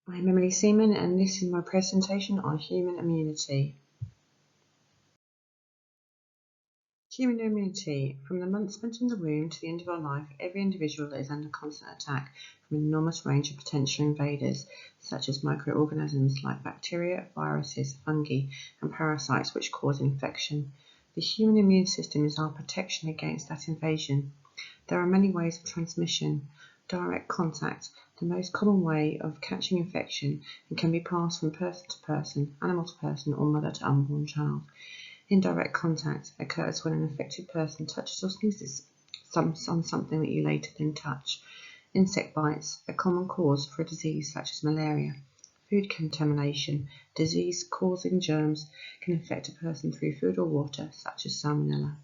I'm Emily Seaman, and this is my presentation on human immunity. Human immunity. From the months spent in the womb to the end of our life, every individual is under constant attack from an enormous range of potential invaders, such as microorganisms like bacteria, viruses, fungi, and parasites which cause infection. The human immune system is our protection against that invasion. There are many ways of transmission. Direct contact, the most common way of catching infection, and can be passed from person to person, animal to person, or mother to unborn child. Indirect contact occurs when an infected person touches or sneezes on something that you later then touch. Insect bites, a common cause for a disease such as malaria. Food contamination, disease-causing germs can infect a person through food or water, such as salmonella.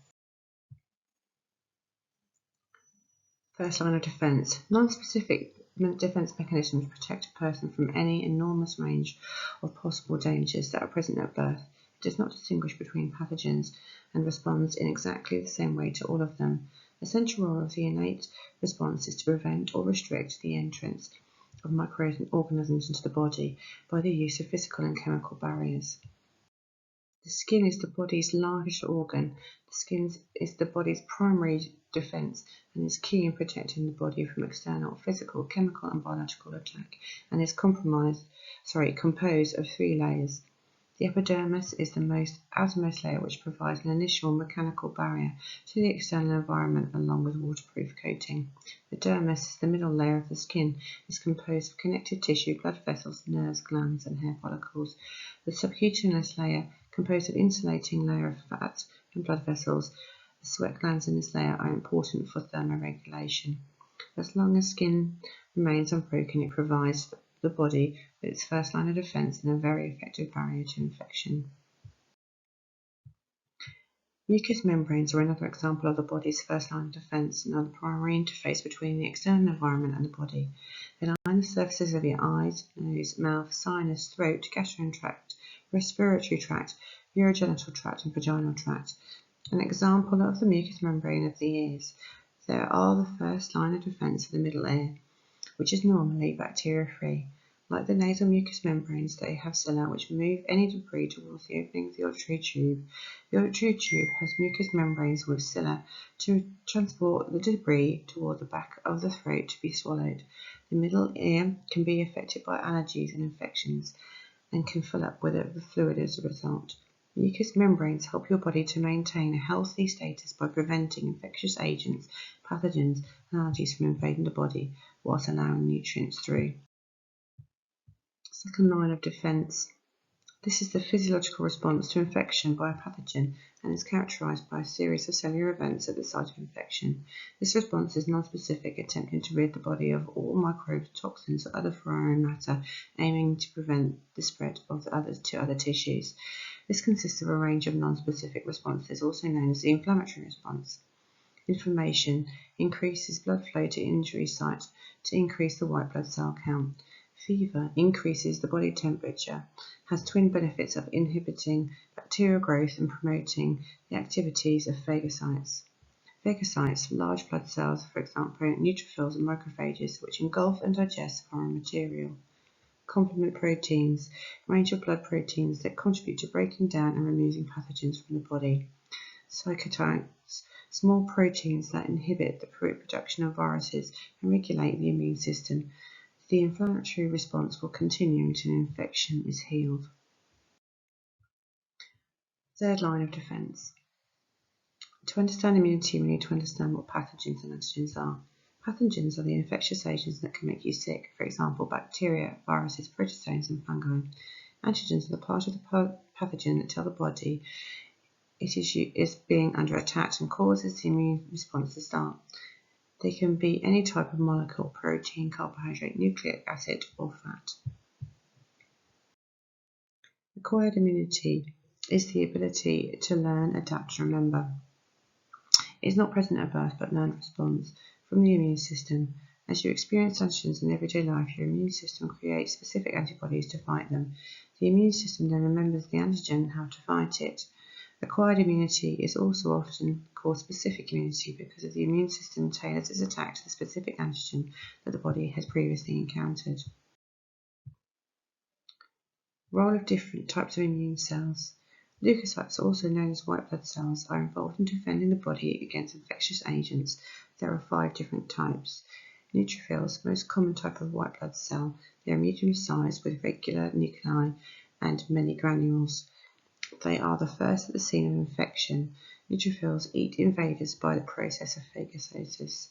First line of defense. Non-specific defense mechanisms protect a person from any enormous range of possible dangers that are present at birth. It does not distinguish between pathogens and responds in exactly the same way to all of them. A central role of the innate response is to prevent or restrict the entrance of microorganisms into the body by the use of physical and chemical barriers. The skin is the body's largest organ. The skin is the body's primary defense and is key in protecting the body from external physical, chemical, and biological attack, and is composed of 3 layers. The epidermis is the outermost layer, which provides an initial mechanical barrier to the external environment along with waterproof coating. The dermis, the middle layer of the skin, is composed of connective tissue, blood vessels, nerves, glands, and hair follicles. The subcutaneous layer, composed of insulating layer of fat and blood vessels. The sweat glands in this layer are important for thermoregulation. As long as skin remains unbroken, it provides the body with its first line of defense and a very effective barrier to infection. Mucous membranes are another example of the body's first line of defense and are the primary interface between the external environment and the body. They line the surfaces of your eyes, nose, mouth, sinus, throat, gastrointestinal tract, respiratory tract, urogenital tract, and vaginal tract. An example of the mucous membrane of the ears. There are the first line of defense of the middle ear, which is normally bacteria-free. Like the nasal mucous membranes, they have cilia which move any debris towards the opening of the auditory tube. The auditory tube has mucous membranes with cilia to transport the debris toward the back of the throat to be swallowed. The middle ear can be affected by allergies and infections and can fill up with fluid as a result. Mucous membranes help your body to maintain a healthy status by preventing infectious agents, pathogens, and allergies from invading the body whilst allowing nutrients through. Second line of defense. This is the physiological response to infection by a pathogen and is characterized by a series of cellular events at the site of infection. This response is non-specific, attempting to rid the body of all microbes, toxins, or other foreign matter, aiming to prevent the spread of the others to other tissues. This consists of a range of non-specific responses, also known as the inflammatory response. Inflammation increases blood flow to injury site to increase the white blood cell count. Fever increases the body temperature, has twin benefits of inhibiting bacterial growth and promoting the activities of phagocytes. Phagocytes, large blood cells, for example, neutrophils and macrophages, which engulf and digest foreign material. Complement proteins, a range of blood proteins that contribute to breaking down and removing pathogens from the body. Cytotoxics, small proteins that inhibit the production of viruses and regulate the immune system. The inflammatory response will continue until an infection is healed. Third line of defense. To understand immunity, we need to understand what pathogens and antigens are. Pathogens are the infectious agents that can make you sick, for example, bacteria, viruses, protozoans, and fungi. Antigens are the part of the pathogen that tell the body it is being under attack and causes the immune response to start. They can be any type of molecule, protein, carbohydrate, nucleic acid, or fat. Acquired immunity is the ability to learn, adapt, and remember. It is not present at birth, but learned response from the immune system. As you experience antigens in everyday life, your immune system creates specific antibodies to fight them. The immune system then remembers the antigen and how to fight it. Acquired immunity is also often called specific immunity because of the immune system tailors its attack to the specific antigen that the body has previously encountered. Role of different types of immune cells. Leukocytes, also known as white blood cells, are involved in defending the body against infectious agents. There are 5 different types. Neutrophils, most common type of white blood cell. They are medium-sized with regular nuclei and many granules. They are the first at the scene of infection. Neutrophils eat invaders by the process of phagocytosis.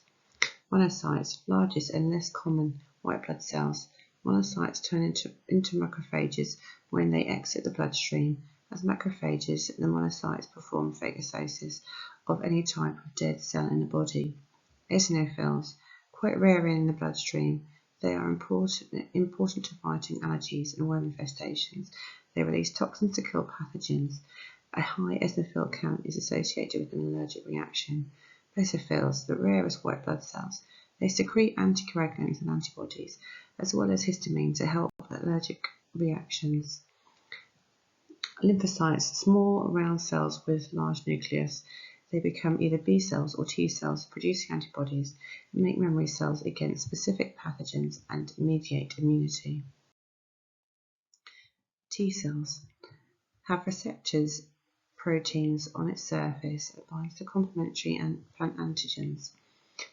Monocytes, largest and less common white blood cells. Monocytes turn into macrophages when they exit the bloodstream. As macrophages, the monocytes perform phagocytosis of any type of dead cell in the body. Eosinophils, quite rare in the bloodstream. They are important to fighting allergies and worm infestations. They release toxins to kill pathogens. A high eosinophil count is associated with an allergic reaction. Basophils, the rarest white blood cells. They secrete anticoagulants and antibodies, as well as histamine to help allergic reactions. Lymphocytes, small round cells with large nucleus. They become either B cells or T cells, producing antibodies, and make memory cells against specific pathogens and mediate immunity. T cells have receptors proteins on its surface that binds to complementary and plant antigens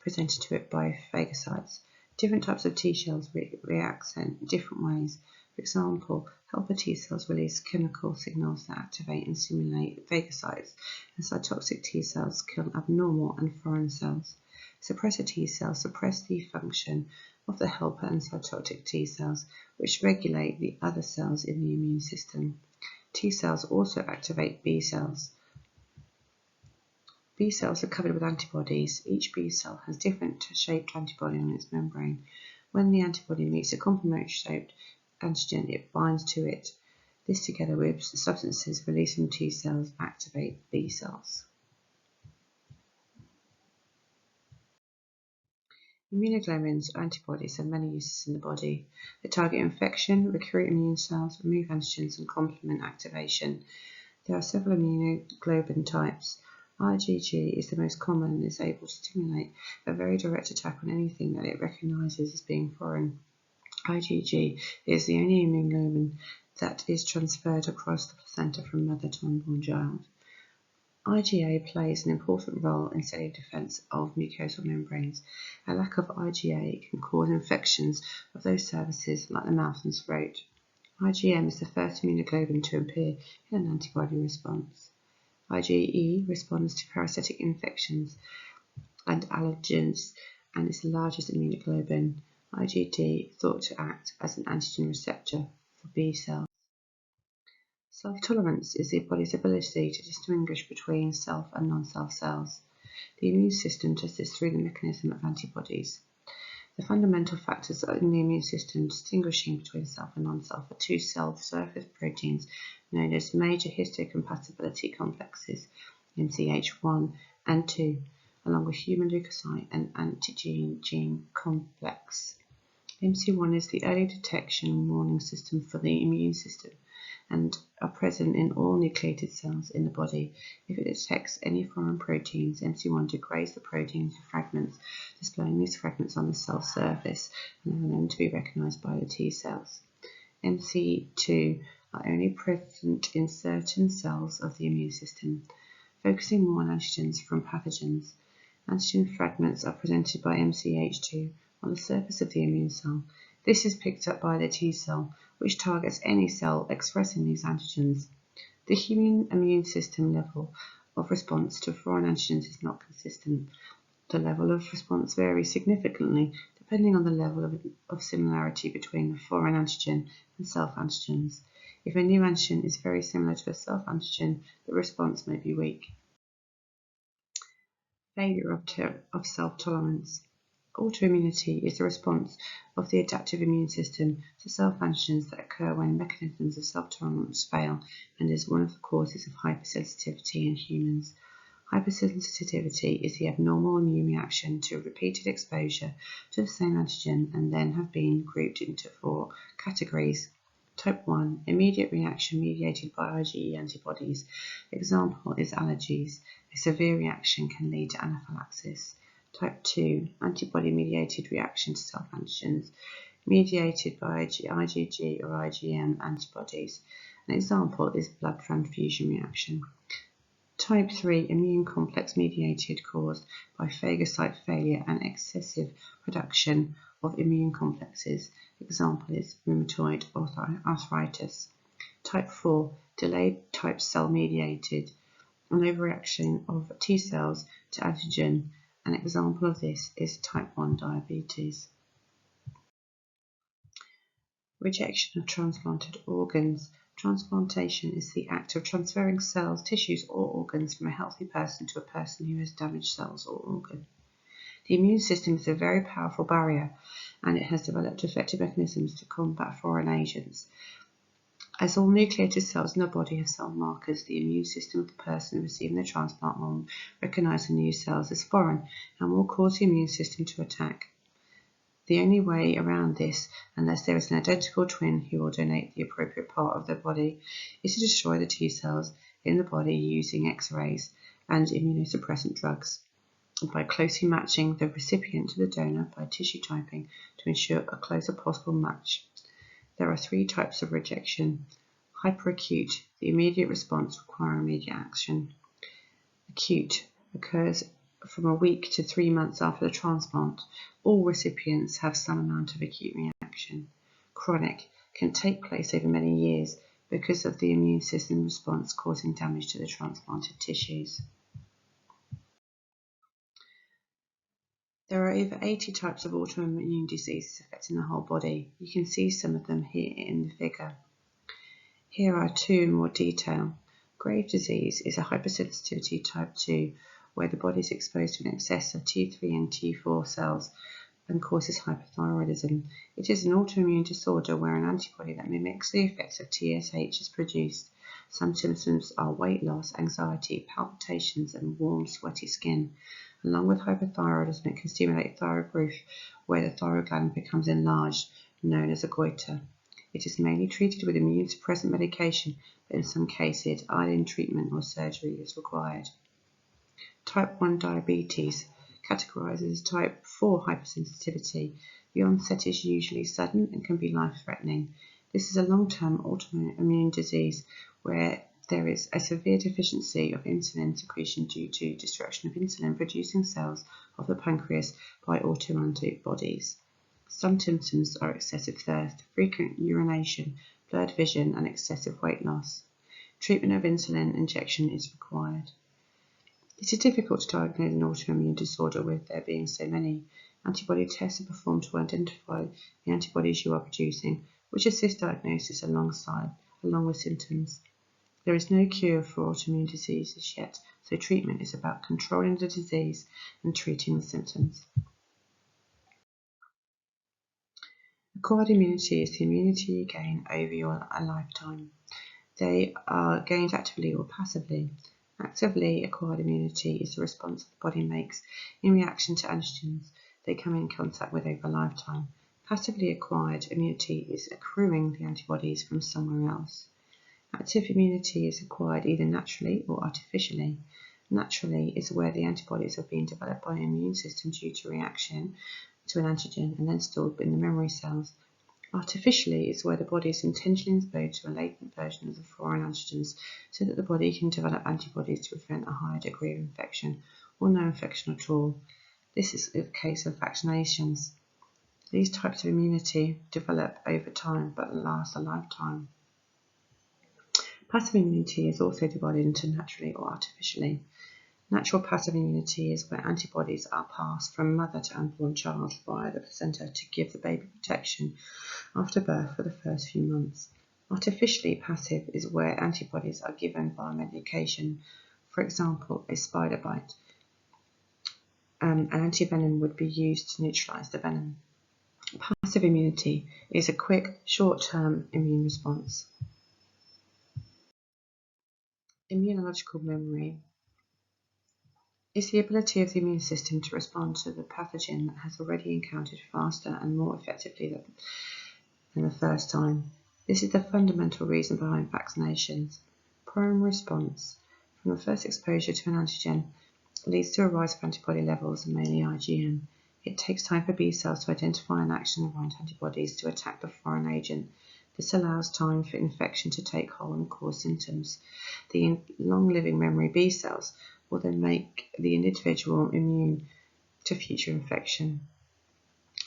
presented to it by phagocytes. Different types of T cells react in different ways. For example, helper T cells release chemical signals that activate and stimulate phagocytes, and cytotoxic T cells kill abnormal and foreign cells. Suppressor T cells suppress the function of the helper and cytotoxic T cells, which regulate the other cells in the immune system. T cells also activate B cells. B cells are covered with antibodies. Each B cell has different shaped antibody on its membrane. When the antibody meets a complementary shaped antigen, it binds to it. This, together with substances released from T cells, activate B cells. Immunoglobulins or antibodies have many uses in the body. They target infection, recruit immune cells, remove antigens, and complement activation. There are several immunoglobulin types. IgG is the most common and is able to stimulate a very direct attack on anything that it recognizes as being foreign. IgG is the only immunoglobulin that is transferred across the placenta from mother to unborn child. IgA plays an important role in cellular defense of mucosal membranes. A lack of IgA can cause infections of those surfaces like the mouth and throat. IgM is the first immunoglobulin to appear in an antibody response. IgE responds to parasitic infections and allergens and is the largest immunoglobulin. IgD thought to act as an antigen receptor for B cells. Self-tolerance is the body's ability to distinguish between self and non-self cells. The immune system does this through the mechanism of antibodies. The fundamental factors in the immune system distinguishing between self and non-self are 2 cell surface proteins known as major histocompatibility complexes, MCH1 and 2, along with human leukocyte and antigen gene complex. MC1 is the early detection warning system for the immune system and are present in all nucleated cells in the body. If it detects any foreign proteins, MC1 degrades the protein into fragments, displaying these fragments on the cell surface and allowing them to be recognized by the T cells. MC2 are only present in certain cells of the immune system, focusing more on antigens from pathogens. Antigen fragments are presented by MCH2 on the surface of the immune cell. This is picked up by the T cell, which targets any cell expressing these antigens. The human immune system level of response to foreign antigens is not consistent. The level of response varies significantly depending on the level of similarity between the foreign antigen and self-antigens. If a new antigen is very similar to a self-antigen, the response may be weak. Failure of self-tolerance. Autoimmunity is the response of the adaptive immune system to self-antigens that occur when mechanisms of self-tolerance fail and is one of the causes of hypersensitivity in humans. Hypersensitivity is the abnormal immune reaction to repeated exposure to the same antigen and then have been grouped into 4 categories. Type 1, immediate reaction mediated by IgE antibodies. Example is allergies. A severe reaction can lead to anaphylaxis. Type 2, antibody-mediated reaction to self-antigens. mediated by IgG or IgM antibodies. An example is blood transfusion reaction. Type 3 immune complex mediated, caused by phagocyte failure and excessive production of immune complexes. Example is rheumatoid arthritis. Type 4 delayed type cell mediated, an overreaction of T cells to antigen. An example of this is type 1 diabetes. Rejection of transplanted organs. Transplantation is the act of transferring cells, tissues, or organs from a healthy person to a person who has damaged cells or organ. The immune system is a very powerful barrier, and it has developed effective mechanisms to combat foreign agents. As all nucleated cells in the body have cell markers, the immune system of the person receiving the transplant will recognize the new cells as foreign and will cause the immune system to attack. The only way around this, unless there is an identical twin who will donate the appropriate part of their body, is to destroy the T cells in the body using X-rays and immunosuppressant drugs, by closely matching the recipient to the donor by tissue typing to ensure a closer possible match. There are 3 types of rejection. Hyperacute, the immediate response requiring immediate action. Acute occurs from a week to 3 months after the transplant. All recipients have some amount of acute reaction. Chronic can take place over many years because of the immune system response causing damage to the transplanted tissues. There are over 80 types of autoimmune diseases affecting the whole body. You can see some of them here in the figure. Here are 2 in more detail. Graves' disease is a hypersensitivity type 2, where the body is exposed to an excess of T3 and T4 cells and causes hypothyroidism. It is an autoimmune disorder where an antibody that mimics the effects of TSH is produced. Some symptoms are weight loss, anxiety, palpitations, and warm, sweaty skin. Along with hypothyroidism, it can stimulate thyroid growth, where the thyroid gland becomes enlarged, known as a goiter. It is mainly treated with immune suppressant medication, but in some cases, iodine treatment or surgery is required. Type 1 diabetes categorizes as type 4 hypersensitivity. The onset is usually sudden and can be life-threatening. This is a long-term autoimmune disease where there is a severe deficiency of insulin secretion due to destruction of insulin-producing cells of the pancreas by autoantibodies. Some symptoms are excessive thirst, frequent urination, blurred vision, and excessive weight loss. Treatment of insulin injection is required. It is difficult to diagnose an autoimmune disorder with there being so many. Antibody tests are performed to identify the antibodies you are producing, which assist diagnosis along with symptoms. There is no cure for autoimmune diseases yet, so treatment is about controlling the disease and treating the symptoms. Acquired immunity is the immunity you gain over your lifetime. They are gained actively or passively. Actively acquired immunity is the response the body makes in reaction to antigens they come in contact with over a lifetime. Passively acquired immunity is accruing the antibodies from somewhere else. Active immunity is acquired either naturally or artificially. Naturally is where the antibodies are being developed by an immune system due to reaction to an antigen and then stored in the memory cells. Artificially is where the body is intentionally exposed to a latent version of the foreign antigens so that the body can develop antibodies to prevent a higher degree of infection or no infection at all. This is the case of vaccinations. These types of immunity develop over time but last a lifetime. Passive immunity is also divided into naturally or artificially. Natural passive immunity is where antibodies are passed from mother to unborn child via the placenta to give the baby protection after birth for the first few months. Artificially passive is where antibodies are given by medication. For example, a spider bite. An antivenom would be used to neutralize the venom. Passive immunity is a quick, short-term immune response. Immunological memory is the ability of the immune system to respond to the pathogen that has already encountered faster and more effectively than the first time. This is the fundamental reason behind vaccinations. Primary response from the first exposure to an antigen leads to a rise of antibody levels, and mainly IgM. It takes time for B cells to identify and action and bind antibodies to attack the foreign agent. This allows time for infection to take hold and cause symptoms. The long-living memory B cells will then make the individual immune to future infection.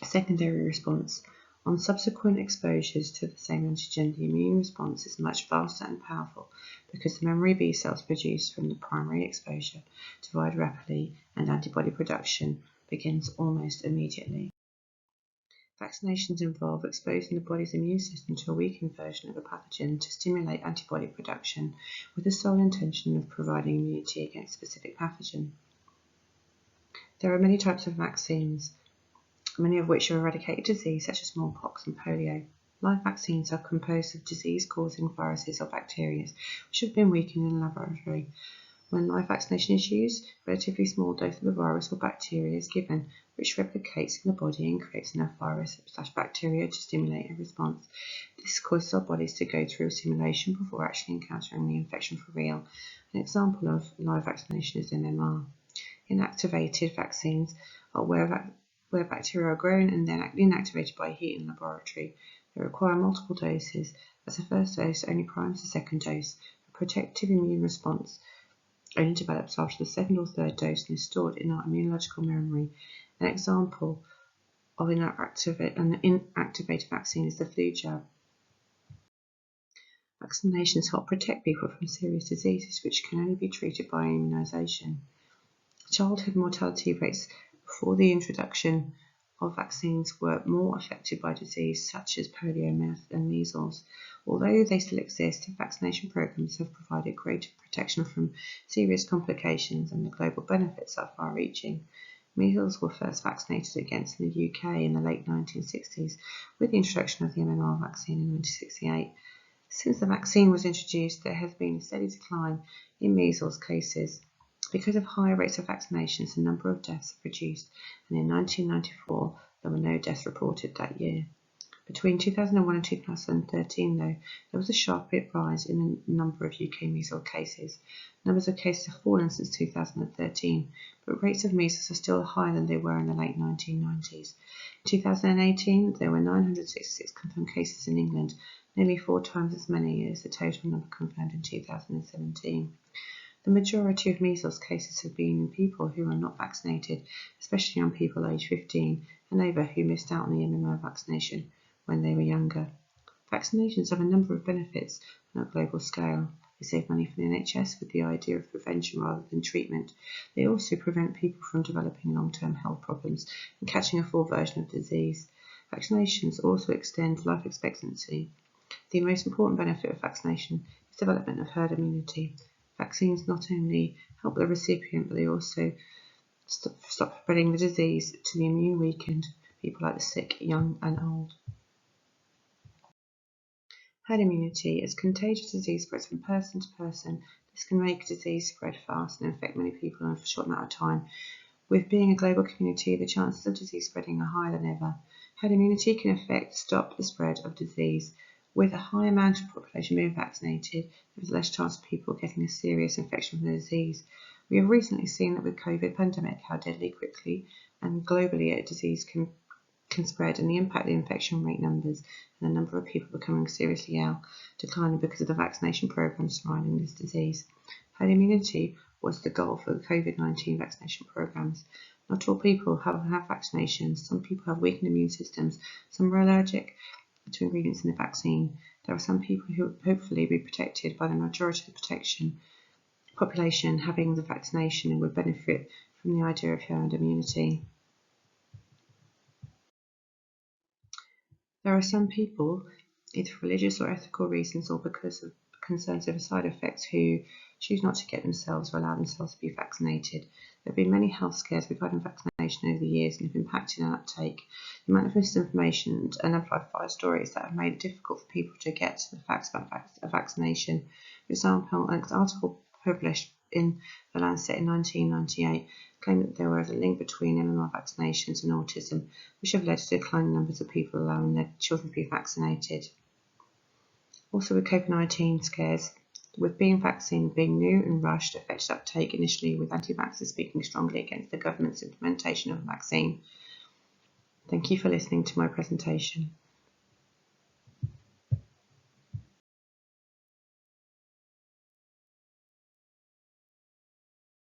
Secondary response. On subsequent exposures to the same antigen, the immune response is much faster and powerful because the memory B cells produced from the primary exposure divide rapidly and antibody production begins almost immediately. Vaccinations involve exposing the body's immune system to a weakened version of a pathogen to stimulate antibody production with the sole intention of providing immunity against a specific pathogen. There are many types of vaccines, many of which eradicate disease such as smallpox and polio. Live vaccines are composed of disease-causing viruses or bacteria which have been weakened in a laboratory. When live vaccination is used, a relatively small dose of the virus or bacteria is given, which replicates in the body and creates enough virus/bacteria to stimulate a response. This causes our bodies to go through a simulation before actually encountering the infection for real. An example of live vaccination is MMR. Inactivated vaccines are where bacteria are grown and then inactivated by heat in the laboratory. They require multiple doses, as the first dose only primes the second dose. A protective immune response only develops after the second or third dose and is stored in our immunological memory. An example of an inactivated vaccine is the flu jab. Vaccinations help protect people from serious diseases which can only be treated by immunisation. Childhood mortality rates before the introduction of vaccines were more affected by disease such as polio and measles. Although they still exist, vaccination programs have provided greater protection from serious complications and the global benefits are far-reaching. Measles were first vaccinated against in the UK in the late 1960s with the introduction of the MMR vaccine in 1968. Since the vaccine was introduced, there has been a steady decline in measles cases. Because of higher rates of vaccinations, the number of deaths have reduced, and in 1994 there were no deaths reported that year. Between 2001 and 2013, though, there was a sharp rise in the number of UK measles cases. Numbers of cases have fallen since 2013, but rates of measles are still higher than they were in the late 1990s. In 2018, there were 966 confirmed cases in England, nearly 4 times as many as the total number confirmed in 2017. The majority of measles cases have been in people who are not vaccinated, especially young people aged 15 and over who missed out on the MMR vaccination when they were younger. Vaccinations have a number of benefits on a global scale. They save money for the NHS with the idea of prevention rather than treatment. They also prevent people from developing long-term health problems and catching a full version of disease. Vaccinations also extend life expectancy. The most important benefit of vaccination is development of herd immunity. Vaccines not only help the recipient, but they also stop spreading the disease to the immune weakened, people like the sick, young and old. Herd immunity. As contagious disease spreads from person to person, this can make disease spread fast and infect many people in a short amount of time. With being a global community, the chances of disease spreading are higher than ever. Herd immunity can stop the spread of disease. With a high amount of population being vaccinated, there is less chance of people getting a serious infection from the disease. We have recently seen that with COVID pandemic, how deadly quickly and globally a disease can spread, and the impact of the infection rate numbers and the number of people becoming seriously ill declining because of the vaccination programs surrounding this disease. Herd immunity was the goal for the COVID-19 vaccination programs. Not all people have vaccinations. Some people have weakened immune systems. Some are allergic to ingredients in the vaccine. There are some people who will hopefully be protected by the majority of the population having the vaccination and would benefit from the idea of herd immunity. There are some people, either for religious or ethical reasons or because of concerns over side effects, who choose not to get themselves or allow themselves to be vaccinated. There have been many health scares regarding vaccination over the years and have impacted on uptake. The amount of misinformation and unverified stories that have made it difficult for people to get to the facts about vaccination. For example, an article published in The Lancet in 1998 claimed that there was a link between MMR vaccinations and autism, which have led to declining numbers of people allowing their children to be vaccinated. Also with COVID-19 scares, with being vaccinated being new and rushed, affected uptake initially with anti-vaxxers speaking strongly against the government's implementation of the vaccine. Thank you for listening to my presentation.